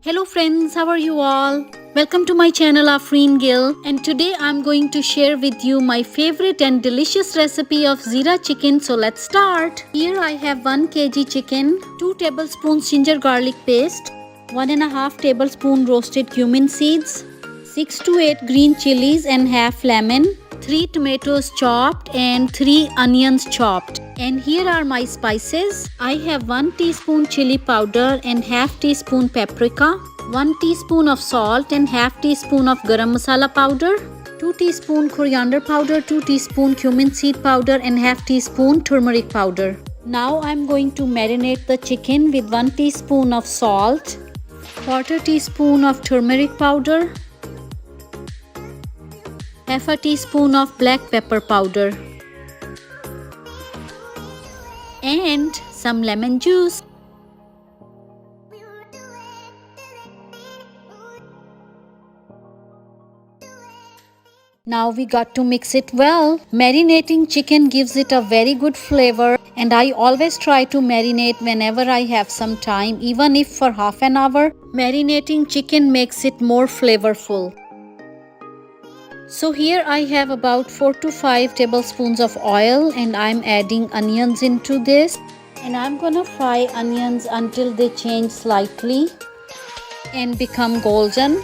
Hello friends, how are you all? Welcome to my channel Afreen Gill, and today I'm going to share with you my favorite and delicious recipe of Zeera chicken. So let's start. Here I have 1 kg chicken, 2 tablespoons ginger garlic paste, 1.5 tablespoon roasted cumin seeds, 6 to 8 green chilies and half lemon, 3 tomatoes chopped and 3 onions chopped. And here are my spices. I have 1 teaspoon chili powder and half teaspoon paprika, 1 teaspoon of salt and half teaspoon of garam masala powder, 2 teaspoon coriander powder, 2 teaspoon cumin seed powder and half teaspoon turmeric powder. Now I'm going to marinate the chicken with 1 teaspoon of salt, quarter teaspoon of turmeric powder, half a teaspoon of black pepper powder, and some lemon juice. Now we got to mix it well. Marinating chicken gives it a very good flavor, and I always try to marinate whenever I have some time, even if for half an hour. Marinating chicken makes it more flavorful. So here I have about 4 to 5 tablespoons of oil, and I'm adding onions into this, and I'm gonna fry onions until they change slightly and become golden.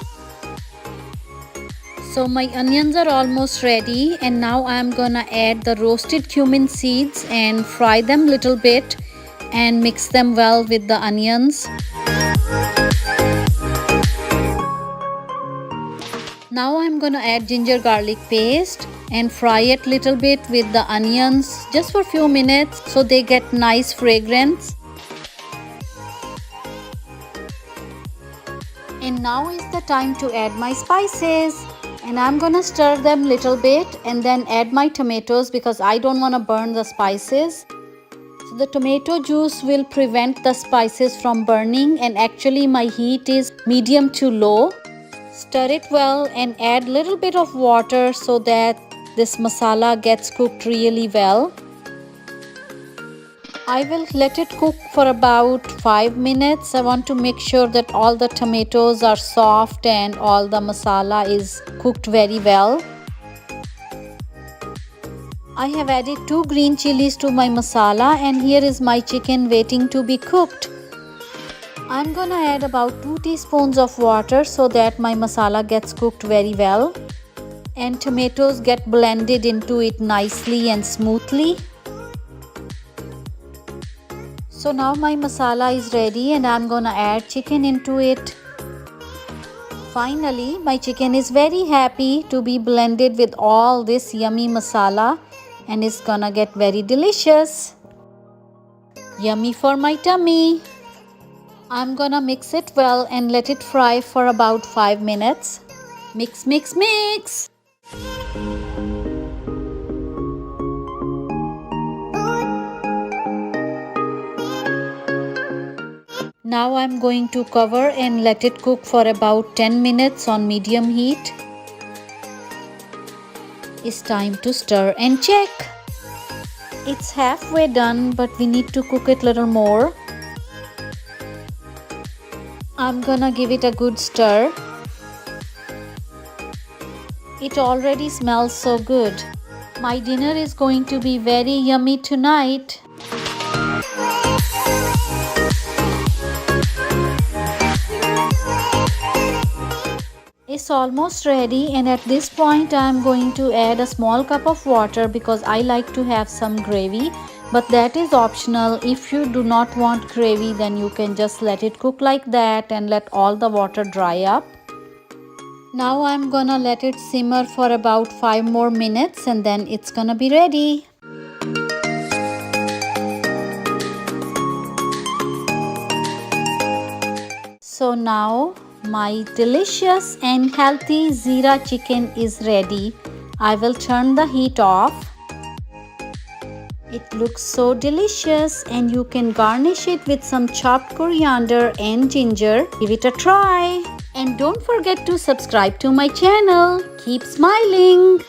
So my onions are almost ready, and now I'm gonna add the roasted cumin seeds and fry them little bit and mix them well with the onions. Now I'm gonna add ginger garlic paste and fry it little bit with the onions just for a few minutes so they get nice fragrance. And now is the time to add my spices, and I'm gonna stir them little bit and then add my tomatoes because I don't want to burn the spices. So the tomato juice will prevent the spices from burning, and actually my heat is medium to low. Stir it well and add little bit of water so that this masala gets cooked really well. I will let it cook for about 5 minutes. I want to make sure that all the tomatoes are soft and all the masala is cooked very well. I have added 2 green chilies to my masala, and here is my chicken waiting to be cooked. I'm gonna add about 2 teaspoons of water so that my masala gets cooked very well and tomatoes get blended into it nicely and smoothly. So now my masala is ready, and I'm gonna add chicken into it. Finally, my chicken is very happy to be blended with all this yummy masala, and it's gonna get very delicious. Yummy for my tummy. I'm gonna mix it well and let it fry for about 5 minutes. Mix, mix, mix. Now I'm going to cover and let it cook for about 10 minutes on medium heat. It's time to stir and check. It's halfway done, but we need to cook it a little more. I'm gonna give it a good stir. It already smells so good. My dinner is going to be very yummy tonight. It's almost ready, and at this point I'm going to add a small cup of water because I like to have some gravy, but that is optional. If you do not want gravy, then you can just let it cook like that and let all the water dry up. Now I'm gonna let it simmer for about 5 more minutes, and then it's gonna be ready. So now my delicious and healthy Zeera chicken is ready. I will turn the heat off. It looks so delicious, and you can garnish it with some chopped coriander and ginger. Give it a try. And don't forget to subscribe to my channel. Keep smiling.